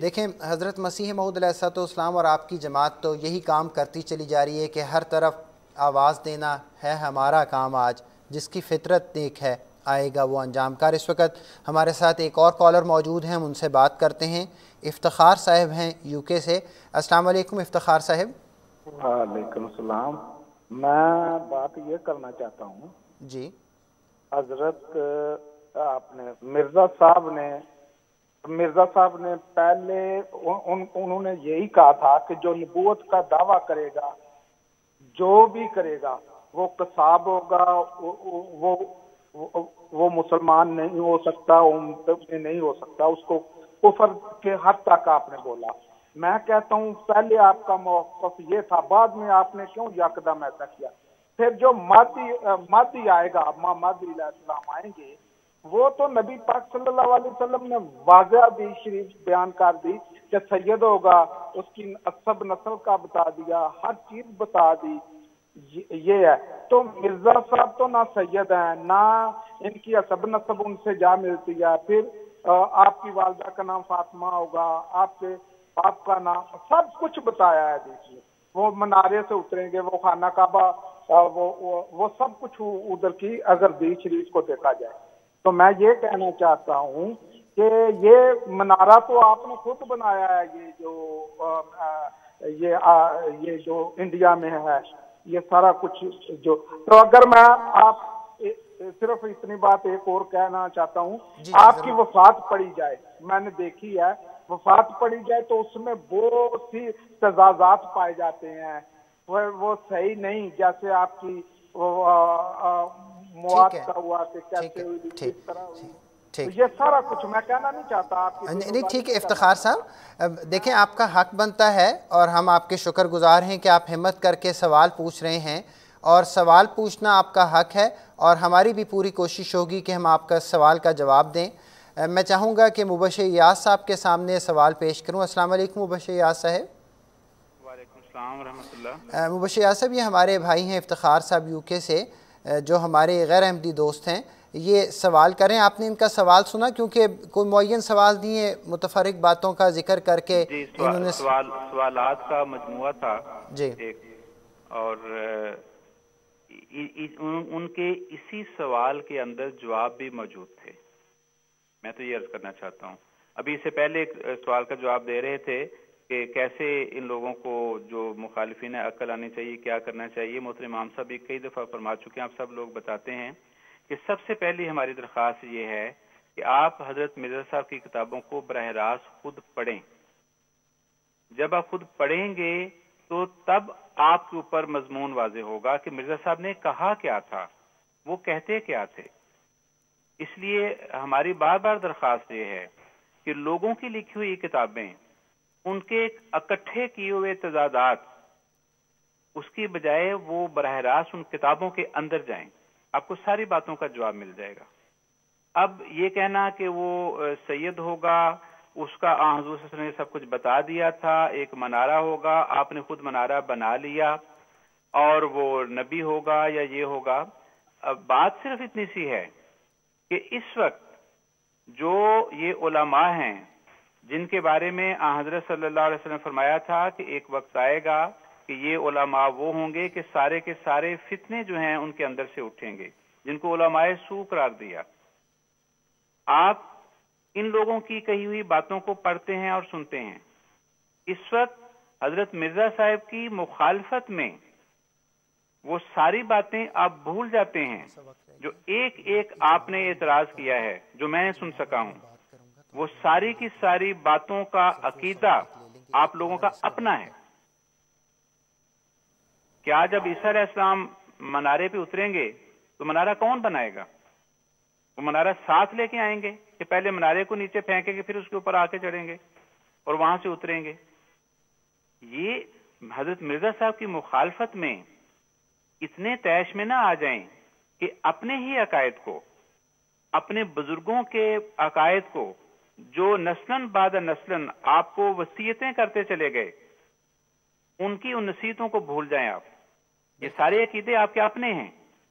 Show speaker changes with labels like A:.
A: دیکھیں حضرت مسیح موعود علیہ الصلوۃ والسلام اور آپ کی جماعت تو یہی کام کرتی چلی جا رہی ہے کہ ہر طرف آواز دینا ہے ہمارا کام. آج جس کی فطرت نیک ہے آئے گا وہ انجام کار. اس وقت ہمارے ساتھ ایک اور کالر موجود ہیں, ہم ان سے بات کرتے ہیں. افتخار صاحب ہیں یو کے سے. السلام علیکم افتخار صاحب.
B: وعلیکم السلام. میں بات یہ کرنا چاہتا ہوں
A: جی.
B: حضرت آپ نے مرزا صاحب نے پہلے انہوں نے یہی کہا تھا کہ جو نبوت کا دعویٰ کرے گا, جو بھی کرے گا, وہ قصاب ہوگا, وہ مسلمان نہیں ہو سکتا, نہیں ہو سکتا, اس کو کفر کے حد تک آپ نے بولا. میں کہتا ہوں پہلے آپ کا موقف یہ تھا, بعد میں آپ نے کیوں یکدم ایسا کیا؟ پھر جو مہدی آئے گا, مہدی علیہ السلام آئیں گے, وہ تو نبی پاک صلی اللہ علیہ وسلم نے واضح بھی شریف بیان کر دی کہ سید ہوگا, اس کی سب نسل کا بتا دیا, ہر چیز بتا دی. یہ ہے تو مرزا صاحب تو نہ سید ہیں, نہ ان کی سب نسب ان سے جا ملتی ہے. پھر آپ کی والدہ کا نام فاطمہ ہوگا, آپ کا نام سب کچھ بتایا ہے. دیکھیے وہ منارے سے اتریں گے, وہ خانہ کعبہ, وہ سب کچھ ادھر کی اگر بیچ شریف کو دیکھا جائے. تو میں یہ کہنا چاہتا ہوں کہ یہ منارہ تو آپ نے خود بنایا ہے, یہ جو انڈیا میں ہے, یہ سارا کچھ جو. تو اگر میں آپ صرف اتنی بات ایک اور کہنا چاہتا ہوں, آپ کی وفات پڑی جائے, میں نے دیکھی ہے, وفات پڑی جائے تو اس میں بہت سی تضادات پائے جاتے ہیں, وہ صحیح نہیں. جیسے آپ کی مواد کا ہوا کہ کیسے ہوئی, اس طرح ہوئی. یہ سارا کچھ میں کہنا نہیں چاہتا آپ کی.
A: نہیں ٹھیک ہے افتخار صاحب, دیکھیں آپ کا حق بنتا ہے اور ہم آپ کے شکر گزار ہیں کہ آپ ہمت کر کے سوال پوچھ رہے ہیں, اور سوال پوچھنا آپ کا حق ہے, اور ہماری بھی پوری کوشش ہوگی کہ ہم آپ کا سوال کا جواب دیں. میں چاہوں گا کہ مبشر یاس صاحب کے سامنے سوال پیش کروں. السلام علیکم مبشر یاس صاحب.
C: وعلیکم السلام ورحمۃ اللہ.
A: مبشر یاس صاحب, یہ ہمارے بھائی ہیں افتخار صاحب یو کے سے, جو ہمارے غیر احمدی دوست ہیں. یہ سوال کریں, آپ نے ان کا سوال سنا؟ کیونکہ کوئی معین سوال دیے, متفرق باتوں کا ذکر کر کے انہوں نے
C: سوالات کا مجموعہ تھا
A: جی
C: ایک, اور ان کے اسی سوال کے اندر جواب بھی موجود تھے. میں تو یہ عرض کرنا چاہتا ہوں, ابھی اس سے پہلے ایک سوال کا جواب دے رہے تھے کہ کیسے ان لوگوں کو جو مخالفین عقل آنی چاہیے, کیا کرنا چاہیے. محترم امام صاحب بھی کئی دفعہ فرما چکے ہیں, آپ سب لوگ بتاتے ہیں کہ سب سے پہلی ہماری درخواست یہ ہے کہ آپ حضرت مرزا صاحب کی کتابوں کو براہ راست خود پڑھیں. جب آپ خود پڑھیں گے تو تب آپ کے اوپر مضمون واضح ہوگا کہ مرزا صاحب نے کہا کیا تھا, وہ کہتے کیا تھے. اس لیے ہماری بار بار درخواست یہ ہے کہ لوگوں کی لکھی ہوئی کتابیں, ان کے اکٹھے کیے ہوئے تضادات, اس کی بجائے وہ براہ راست ان کتابوں کے اندر جائیں, آپ کو ساری باتوں کا جواب مل جائے گا. اب یہ کہنا کہ وہ سید ہوگا, اس کا حضور صلی اللہ علیہ وسلم نے سب کچھ بتا دیا تھا, ایک منارہ ہوگا, آپ نے خود منارہ بنا لیا, اور وہ نبی ہوگا یا یہ ہوگا. اب بات صرف اتنی سی ہے کہ اس وقت جو یہ علماء ہیں جن کے بارے میں حضرت صلی اللہ علیہ وسلم نے فرمایا تھا کہ ایک وقت آئے گا کہ یہ علماء وہ ہوں گے کہ سارے کے سارے فتنے جو ہیں ان کے اندر سے اٹھیں گے, جن کو علماء سو قرار دیا. آپ ان لوگوں کی کہی ہوئی باتوں کو پڑھتے ہیں اور سنتے ہیں. اس وقت حضرت مرزا صاحب کی مخالفت میں وہ ساری باتیں آپ بھول جاتے ہیں جو ایک ایک آپ نے اعتراض کیا ہے, جو میں نے سن سکا ہوں. وہ ساری کی ساری باتوں کا عقیدہ آپ لوگوں کا اپنا ہے. کیا جب عیسیٰ علیہ السلام منارے پہ اتریں گے تو منارہ کون بنائے گا؟ وہ منارہ ساتھ لے کے آئیں گے کہ پہلے منارے کو نیچے پھینکیں گے, پھر اس کے اوپر آ کے چڑھیں گے اور وہاں سے اتریں گے؟ یہ حضرت مرزا صاحب کی مخالفت میں اتنے طیش میں نہ آ جائیں کہ اپنے ہی عقائد کو, اپنے بزرگوں کے عقائد کو جو نسلاً بعد نسلاً آپ کو وصیتیں کرتے چلے گئے, ان کی ان نصیحتوں کو بھول جائیں آپ. یہ سارے عقیدے آپ کے اپنے ہیں,